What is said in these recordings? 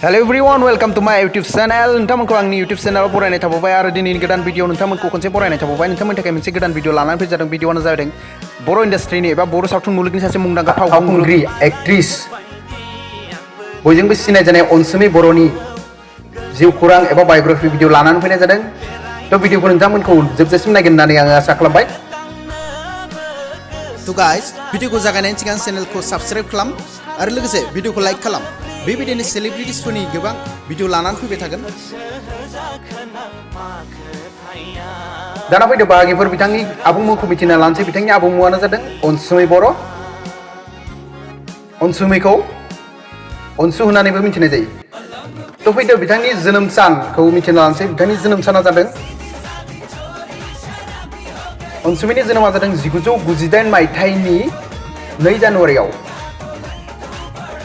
Hello everyone, welcome to my YouTube channel. नोंथांमोनखौ आंनि YouTube channel आव बरायनाय थाबाय आरो दिनैनि गोदान भिडिअ नोंथांमोनखौ खनसे बरायनाय थाबाय। नोंथांमोननि थाखाय मोनसे गोदान भिडिअ लानानै फैजादों। भिडिअआनो जादों बर' इन्डास्ट्रिनि एबा बर' सावथुन मुलुगनि सासे मुंदांखा फावखुंग्रि एक्ट्रिस बयजोंबो सिनायजानाय अनसुमै बर'नि जिउ खौरां एबा बाय'ग्राफि भिडिअ लानानै फैनाय जादों। थ' भिडिअखौ नोंथांमोनखौ जोबजासिम नायगोन होननानै आङो आसा खालामबाय। थ' गाइस भिडिअखौ जागायनायनि सिगां चेनेलखौ साबस्क्राइब खालाम आरो लोगोसे भिडिअखौ लाइक खालाम। बेबायदिनो सेलिब्रिटिसफोरनि गोबां भिडिअ लानानै फैबाय थागोन। दाना फैदो बाहागिफोर बिथांनि आबुं मुंखौ मिथिना लानोसै। बिथांनि आबुं मुङानो जादों अनसुमै बर'। अनसुमैखौ अनसु होननानैबो मिथिनाय जायो। थ' फैदो बिथांनि जोनोम सानखौ मिथिना लानोसै। बिथांनि जोनोम साना जादों अनसुमैनि जोनोमा जादों 1998 मायथाइनि 2 जानुवारियाव।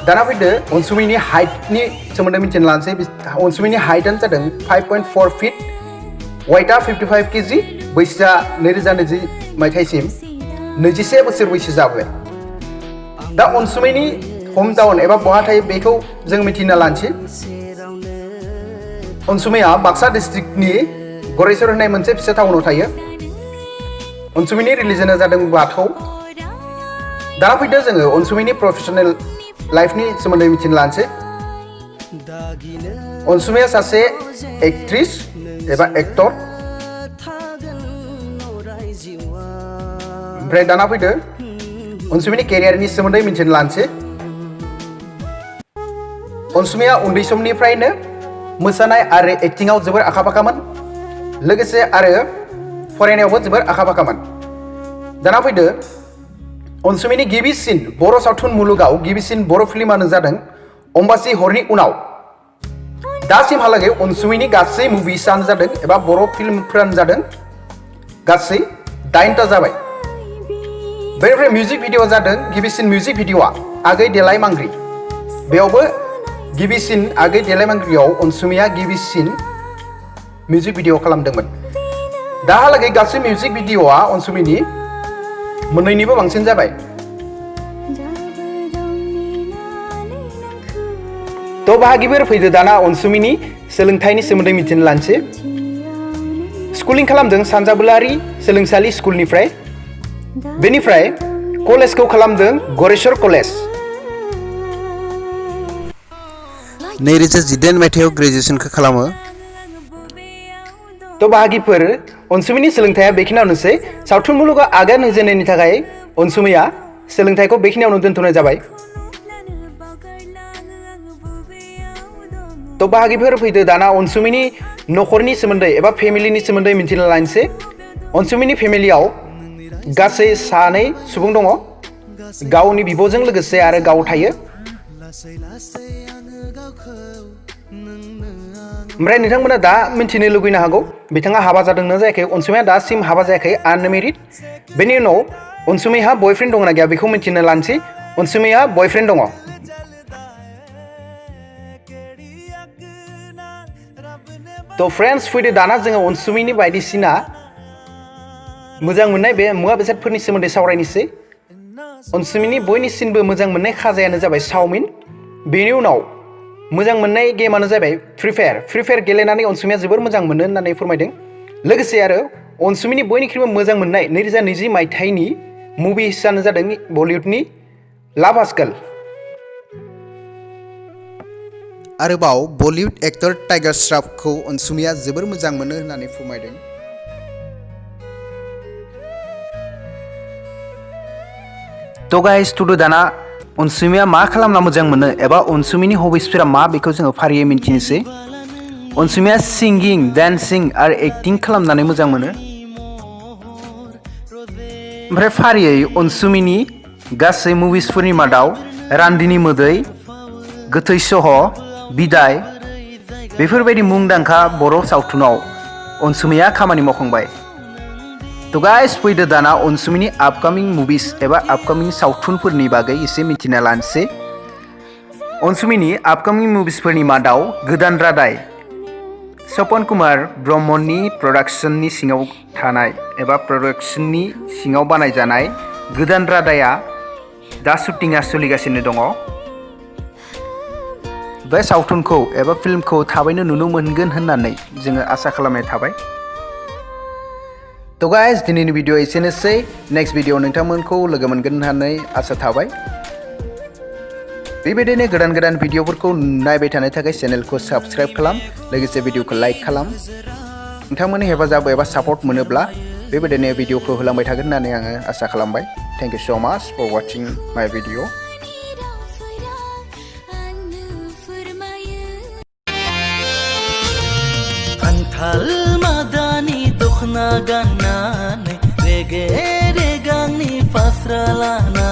दाना फैदो अनसुमैनि हाइटनि सोमोन्दै मिथिना लानोसै। अनसुमैनि हाइटआनो जादों 5.4 फिट, वेटआ 55 केजि, बैसोआ 2020 मायथाइसिम 21 बोसोर बैसो जाबाय। दा अनसुमैनि हम टाउन एबा बहा थायो बेखौ जों मिथिना लानोसै। अनसुमैया बाक्सा डिस्ट्रिक्टनि गरेस्वर होननाय मोनसे फिसा टाउनाव थायो। अनसुमैनि रिलिजनआ जादों बाथौ। दाना फैदो जोङो अनसुमैनि प्रफेसनेल लाइफनि सोमोन्दै मिथिना लानोसै। अनसुमैया सासे एक्ट्रिस एबा एक्टर। ओमफ्राय दाना फैदो अनसुमैनि केरियारनि सोमोन्दै मिथिना लानोसै। अनसुमैया उन्दै समनिफ्रायनो मोसानाय आरो एक्टिंआव जोबोर आखा फाखामोन, लोगोसे आरो फरायनायावबो जोबोर आखा फाखामोन। दाना फैदो अनसुमैनि गिबिसिन बर' सावथुन मुलुगाव गिबिसिन बर' फिल्मानो जादों अम्बासि हरनि उनाव। दासिमहालागै अनसुमैनि गासै मुभिसआनो जादों एबा बर' फिल्मफोरानो जादों गासै 9टा जाबाय। बेनिफ्राय मिउजिक भिडिअ जादों गिबिसिन मिउजिक भिडिअआ आगै देलाय मांग्रि। बेयावबो गिबिसिन आगै देलाय मांग्रियाव अनसुमैया गिबिसिन मिउजिक भिडिअ खालामदोंमोन। दाहालागै गासै मिउजिक भिडिअआ अनसुमैनि मोननैनिबो बांसिन जाबाय। थ' बाहागिफोर फैदो दाना अनसुमैनि सोलोंथाइनि सोमोन्दै मिथिना लानोसै। स्कुलिं खालामदों सानजाबुलारि सोलोंसालि स्कुलनिफ्राय। बेनिफ्राय कलेजखौ खालामदों गरेस्वर कलेज। 2018 मायथाइयाव ग्रेजुवेसनखौ खालामो। थ' बाहागिफोर अनसुमैनि सोलोंथाइया बेखिनियावनोसै। सावथुन मुलुगाव आगान होजेननायनि थाखाय अनसुमैया सोलोंथाइखौ बेखिनियावनो दोनथ'नाय जाबाय। थ' बाहागिफोर फैदो दाना अनसुमैनि न'खरनि सोमोन्दै एबा फेमिलिनि सोमोन्दै मिथिना लानोसै। अनसुमैनि फेमिलियाव गासै 2 सुबुं दङ। गावनि बिब'जों लोगोसे आरो गाव थायो। ओमफ्राय नोंथांमोना दा मिथिनो लुगैनो हागौ बिथाङा हाबा जादोंना जायाखै। अनसुमैया दासिम हाबा जायाखै, आनमेरिड। बेनि उनाव अनसुमैहा बयफ्रेन्ड दंना गैया बेखौ मिथिनो लानोसै। अनसुमैहा बयफ्रेन्ड दङ। थ' फ्रेन्ड्स फैदो दाना जोङो अनसुमैनि बायदिसिना मोजां मोननाय बे मुवा बेसादफोरनि सोमोन्दै सावरायनोसै। अनसुमैनि बयनिसिमबो मोजां मोननाय खाजायानो जाबाय चावमिन। बेनि उनाव मोजां मोननाय गेमानो जाबाय फ्रि फायार गेलेनानै अनसुमैया जोबोर मोजां मोनो होननानै फोरमायदों। लोगोसे आरो अनसुमैनि बयनिख्रुइबो मोजां मोननाय 2020 मायथाइनि मुभिसआनो जादों बलिउडनि लाभ आजकल। आरोबाव बलिउड एक्टर टाइगार श्रफखौ अनसुमैया जोबोर मोजां मोनो होननानै फोरमायदों। थ' गाइस थुदो दाना अनसुमैया मा खालामना मोजां मोनो एबा अनसुमैनि हबिसफोरा मा बेखौ जोङो फारियै मिन्थिनोसै। अनसुमैया सिंगिं, डान्सिं आरो एक्टिं खालामनानै मोजां मोनो। ओमफ्राय फारियै अनसुमैनि गासै मुभिसफोरनि मादाव रान्दिनि मोदै, गोथै सह, बिदाय बेफोरबायदि मुंदांखा बर' सावथुनाव अनसुमैया खामानि मावखांबाय। थ' गाइस फैदो दाना अनसुमैनि आपकामिं मुभिस एबा आपकामिं सावथुनफोरनि बागै एसे मिथिना लानोसै। अनसुमैनि आपकामिं मुभिसफोरनि मादाव गोदान रादाय, सपन कुमार ब्रह्मनि प्रडाक्शननि सिङाव थानाय एबा प्रडाक्शननि सिङाव बानायजानाय गोदान रादाया दा शुटिंआ सोलिगासिनो दङ। बे सावथुनखौ एबा फिल्मखौ थाबैनो नुनो मोनगोन होननानै जोङो आसा खालामनाय थाबाय। तो गाइस दिनैनि भिडिअ एसेनोसै। नेक्स्ट भिडिअ नोंथांमोनखौ लोगो मोनगोन होननानै आसा थाबाय। बेबायदिनो गोदान गोदान भिडिअफोरखौ नायबाय थानो थाखाय चेनेलखौ साबस्क्राइब खालाम, लोगोसे भिडिअखौ लाइक खालाम। नोंथांमोननि हेफाजाब एबा सापर्ट मोनोब्ला बेबायदिनो भिडिअखौ होलांबाय थागोन होननानै आङो आसा खालामबाय। थेंक इउ सो माच फर वाचिं माय भिडिअ। खान्थाल मादानि दखना गाननानै रेगे रेगांनि फास्रा लाना